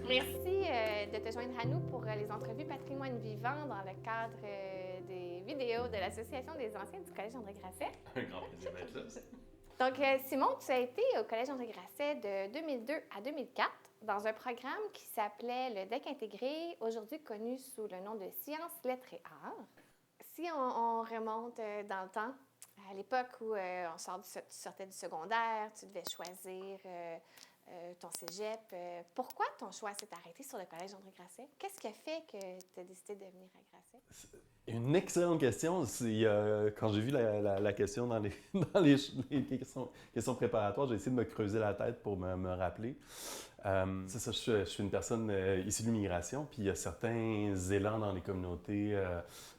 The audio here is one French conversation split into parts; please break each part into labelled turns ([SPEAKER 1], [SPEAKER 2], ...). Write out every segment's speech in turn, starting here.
[SPEAKER 1] Merci de te joindre à nous pour les entrevues Patrimoine vivant dans le cadre des vidéos de l'Association des anciens du Collège André Grasset.
[SPEAKER 2] Un grand plaisir d'être là.
[SPEAKER 1] Donc, Simon, tu as été au Collège André Grasset de 2002 à 2004 dans un programme qui s'appelait le DEC intégré, aujourd'hui connu sous le nom de Sciences, Lettres et Arts. Si on remonte dans le temps, à l'époque où tu sortais du secondaire, tu devais choisir ton cégep. Pourquoi ton choix s'est arrêté sur le Collège André Grasset? Qu'est-ce qui a fait que tu as décidé de venir à Grasset?
[SPEAKER 2] C'est une excellente question. Quand j'ai vu la question dans les questions préparatoires, j'ai essayé de me creuser la tête pour me rappeler. C'est ça, je suis une personne issue de l'immigration, puis il y a certains élans dans les communautés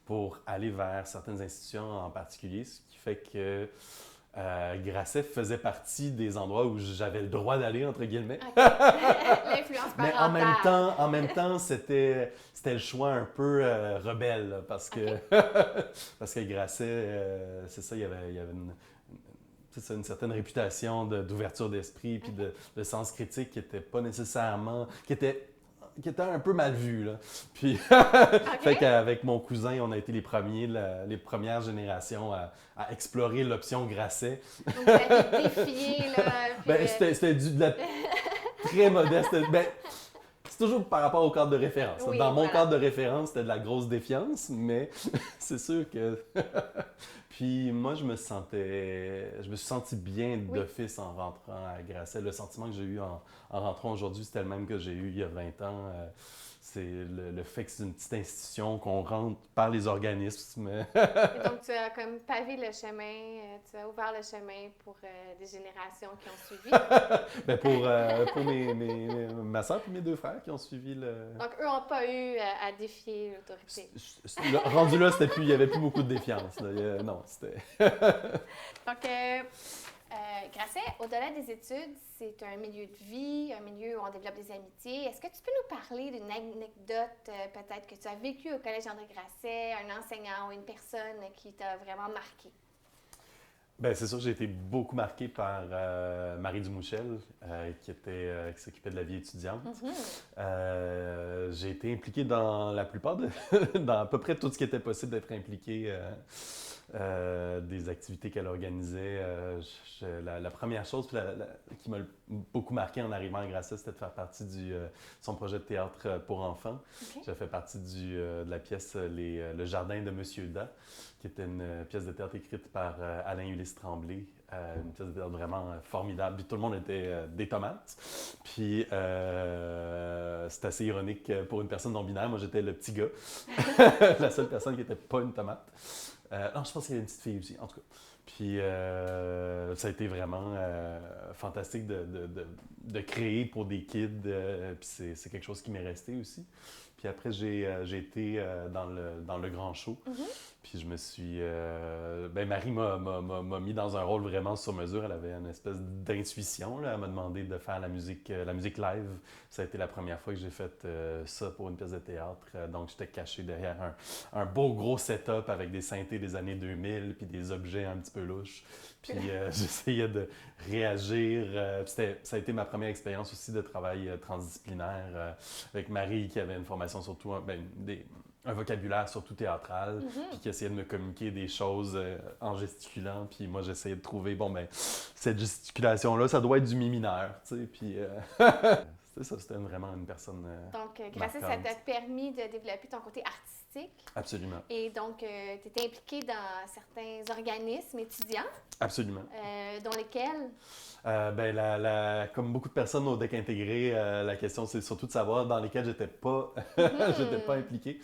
[SPEAKER 2] pour aller vers certaines institutions en particulier, ce qui fait que Grasset faisait partie des endroits où j'avais le droit d'aller, entre guillemets.
[SPEAKER 1] Okay. L'influence parentale.
[SPEAKER 2] Mais en même temps c'était le choix un peu rebelle, là, parce que, parce que Grasset, c'est ça, il y avait une certaine réputation d'ouverture d'esprit puis de sens critique qui était pas nécessairement... qui était un peu mal vu, là. Puis, fait qu'avec mon cousin, on a été les premières générations à explorer l'option Grasset.
[SPEAKER 1] Donc, vous avez défié, là. Puis,
[SPEAKER 2] c'était de la très modeste. C'est toujours par rapport au cadre de référence.
[SPEAKER 1] Oui,
[SPEAKER 2] Dans mon cadre de référence, c'était de la grosse défiance, mais c'est sûr que... Puis moi, je me suis senti bien d'office en rentrant à Grasset. Le sentiment que j'ai eu en rentrant aujourd'hui, c'était le même que j'ai eu il y a 20 ans. C'est le fait que c'est une petite institution, qu'on rentre par les organismes.
[SPEAKER 1] Et donc, tu as comme pavé le chemin, tu as ouvert le chemin pour des générations qui ont suivi.
[SPEAKER 2] Pour ma soeur et mes deux frères qui ont suivi le...
[SPEAKER 1] Donc, eux n'ont pas eu à défier l'autorité.
[SPEAKER 2] Rendu là, il n'y avait plus beaucoup de défiance. Là. Non, c'était...
[SPEAKER 1] Donc, Grasset, au-delà des études, c'est un milieu de vie, un milieu où on développe des amitiés. Est-ce que tu peux nous parler d'une anecdote peut-être que tu as vécue au Collège André Grasset, un enseignant ou une personne qui t'a vraiment marqué?
[SPEAKER 2] Bien, c'est sûr que j'ai été beaucoup marqué par Marie Dumouchel, qui s'occupait de la vie étudiante.
[SPEAKER 1] Mm-hmm.
[SPEAKER 2] J'ai été impliqué dans la plupart dans à peu près tout ce qui était possible d'être impliqué, des activités qu'elle organisait. La première chose qui m'a beaucoup marqué en arrivant à Grasset, c'était de faire partie de son projet de théâtre pour enfants. Okay. J'ai fait partie de la pièce Le Jardin de Monsieur Da, qui était une pièce de théâtre écrite par Alain Ulysse Tremblay, une pièce de théâtre vraiment formidable. Puis tout le monde était des tomates. Puis c'est assez ironique pour une personne non-binaire. Moi, j'étais le petit gars, la seule personne qui n'était pas une tomate. Non, je pense qu'il y a une petite fille aussi, en tout cas. Puis ça a été vraiment fantastique de créer pour des kids. Puis c'est quelque chose qui m'est resté aussi. Puis après, j'ai été dans le grand show. Mm-hmm. Puis je me suis... Marie m'a mis dans un rôle vraiment sur mesure. Elle avait une espèce d'intuition, là. Elle m'a demandé de faire la musique live. Ça a été la première fois que j'ai fait ça pour une pièce de théâtre. Donc j'étais caché derrière un beau gros setup avec des synthés des années 2000 puis des objets un petit peu louches. Puis j'essayais de réagir. Ça a été ma première expérience aussi de travail transdisciplinaire avec Marie qui avait une formation surtout, un vocabulaire surtout théâtral, puis qui essayait de me communiquer des choses en gesticulant. Puis moi, j'essayais de trouver, cette gesticulation-là, ça doit être du mi mineur, tu sais. Puis c'était ça, c'était vraiment une personne
[SPEAKER 1] Donc, Grasset, ça t'a permis de développer ton côté artistique.
[SPEAKER 2] Absolument.
[SPEAKER 1] Et donc, tu étais impliqué dans certains organismes étudiants.
[SPEAKER 2] Absolument.
[SPEAKER 1] Dont lesquels?
[SPEAKER 2] Comme beaucoup de personnes au DEC intégré, la question, c'est surtout de savoir dans lesquels j'étais pas, j'étais pas impliqué.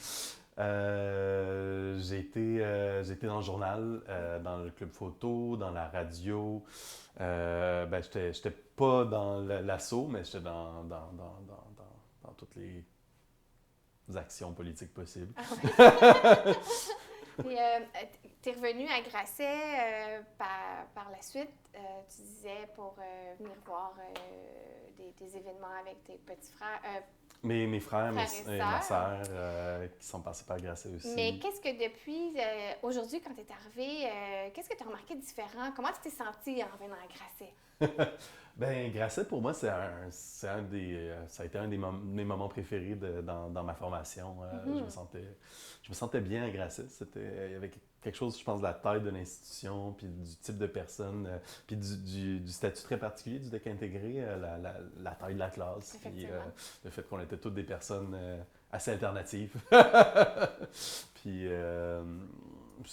[SPEAKER 2] J'ai été dans le journal, dans le club photo, dans la radio. J'étais pas dans l'assaut, mais j'étais dans toutes les actions politiques possibles.
[SPEAKER 1] Puis, tu es revenu à Grasset par la suite, tu disais, pour venir voir des événements avec tes petits frères.
[SPEAKER 2] Mes frères et ma sœur qui sont passés par Grasset aussi.
[SPEAKER 1] Mais qu'est-ce que depuis aujourd'hui, quand tu es arrivé, qu'est-ce que tu as remarqué de différent? Comment tu t'es senti en revenant à Grasset?
[SPEAKER 2] Ben, Grasset, pour moi, c'est un des, ça a été un des mes moments préférés dans ma formation.
[SPEAKER 1] Mhm.
[SPEAKER 2] Je me sentais bien à Grasset. Il y avait quelque chose, je pense, de la taille de l'institution, puis du type de personne, puis du statut très particulier du DEC intégré, la taille de la classe, puis
[SPEAKER 1] Effectivement.
[SPEAKER 2] le fait qu'on était toutes des personnes assez alternatives. Puis,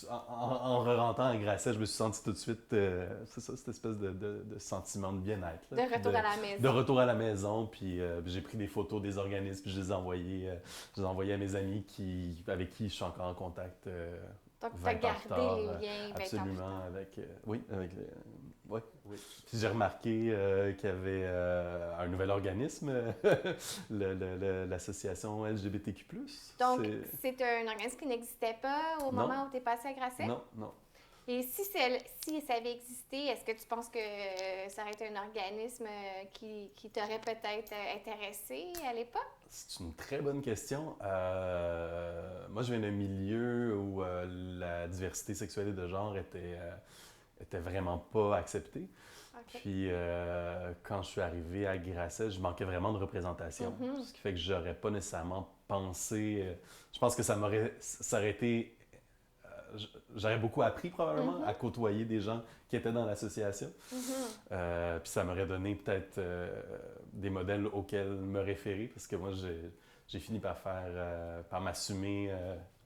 [SPEAKER 2] en re-rentrant à Grasset, je me suis senti tout de suite, c'est ça, cette espèce de sentiment de bien-être, là,
[SPEAKER 1] De
[SPEAKER 2] puis
[SPEAKER 1] retour à la
[SPEAKER 2] de
[SPEAKER 1] maison.
[SPEAKER 2] retour à la maison. Puis j'ai pris des photos des organismes, puis je les ai envoyées à mes amis avec qui je suis encore en contact
[SPEAKER 1] Donc, tu as
[SPEAKER 2] 20 ans plus
[SPEAKER 1] gardé
[SPEAKER 2] tard.
[SPEAKER 1] les liens 20 ans plus
[SPEAKER 2] Absolument,
[SPEAKER 1] tard.
[SPEAKER 2] oui, ouais, oui. Puis j'ai remarqué qu'il y avait un nouvel organisme, l'association LGBTQ+.
[SPEAKER 1] Donc, c'est un organisme qui n'existait pas au
[SPEAKER 2] Non,
[SPEAKER 1] moment où tu es passé à Grasset?
[SPEAKER 2] non, non.
[SPEAKER 1] Et si ça avait existé, est-ce que tu penses que ça aurait été un organisme qui t'aurait peut-être intéressé à l'époque?
[SPEAKER 2] C'est une très bonne question. Moi, je viens d'un milieu où la diversité sexuelle et de genre était vraiment pas acceptée.
[SPEAKER 1] OK.
[SPEAKER 2] Puis, quand je suis arrivé à Grasset, je manquais vraiment de représentation.
[SPEAKER 1] Mhm.
[SPEAKER 2] Ce qui fait que j'aurais pas nécessairement pensé. Je pense que ça aurait été. J'aurais beaucoup appris probablement
[SPEAKER 1] Mhm.
[SPEAKER 2] à côtoyer des gens qui étaient dans l'association.
[SPEAKER 1] Mhm.
[SPEAKER 2] Puis ça m'aurait donné peut-être des modèles auxquels me référer, parce que moi, j'ai fini par m'assumer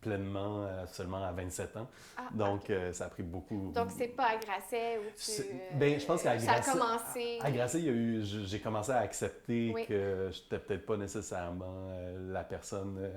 [SPEAKER 2] pleinement seulement à 27 ans.
[SPEAKER 1] Ah,
[SPEAKER 2] Donc,
[SPEAKER 1] OK.
[SPEAKER 2] ça a pris beaucoup.
[SPEAKER 1] Donc, c'est pas à Grasset où
[SPEAKER 2] Ben, je pense qu'à
[SPEAKER 1] ça a
[SPEAKER 2] Grasset,
[SPEAKER 1] commencé.
[SPEAKER 2] à Grasset, j'ai commencé à accepter
[SPEAKER 1] Oui.
[SPEAKER 2] que je n'étais peut-être pas nécessairement la personne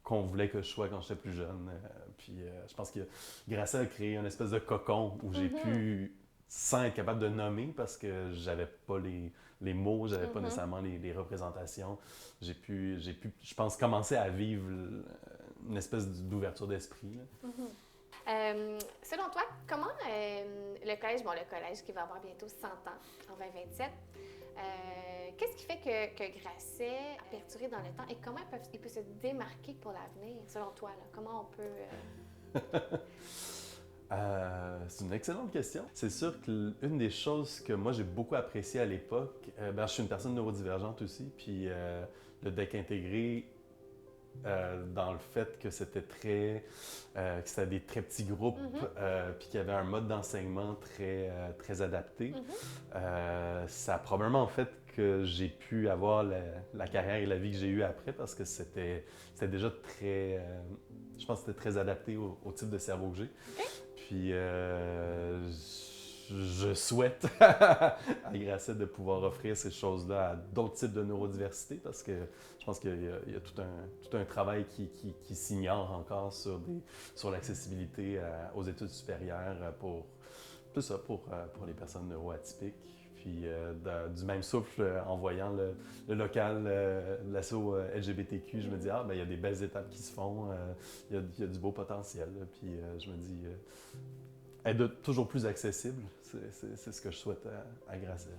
[SPEAKER 2] qu'on voulait que je sois quand j'étais plus jeune. Puis je pense que Grasset a créé une espèce de cocon où j'ai
[SPEAKER 1] Mhm.
[SPEAKER 2] pu, sans être capable de nommer, parce que j'avais pas les mots, j'avais pas
[SPEAKER 1] Mhm.
[SPEAKER 2] nécessairement les représentations, j'ai pu, je pense, commencer à vivre une espèce d'ouverture d'esprit, là.
[SPEAKER 1] Mhm. Selon toi, comment le collège qui va avoir bientôt 100 ans en 2027, qu'est-ce qui fait que Grasset a perduré dans le temps et comment il peut se démarquer pour l'avenir, selon toi? Là? Comment on peut...
[SPEAKER 2] C'est une excellente question. C'est sûr qu'une des choses que moi j'ai beaucoup apprécié à l'époque, ben, je suis une personne neurodivergente aussi, puis le deck intégré, dans le fait que que c'était des très petits groupes,
[SPEAKER 1] Mhm.
[SPEAKER 2] puis qu'il y avait un mode d'enseignement très adapté,
[SPEAKER 1] Mhm.
[SPEAKER 2] ça a probablement fait que j'ai pu avoir la carrière et la vie que j'ai eue après, parce que c'était déjà je pense que c'était très adapté au type de cerveau que j'ai.
[SPEAKER 1] OK.
[SPEAKER 2] Puis je souhaite à Grasset de pouvoir offrir ces choses-là à d'autres types de neurodiversité, parce que je pense qu'il y a tout un travail qui s'ignore encore sur l'accessibilité aux études supérieures tout ça pour les personnes neuroatypiques. Puis du même souffle, en voyant le local, l'asso LGBTQ, je me dis, ah, ben il y a des belles étapes qui se font, il y a du beau potentiel, là. Puis je me dis, être toujours plus accessible, c'est ce que je souhaite à Grasset.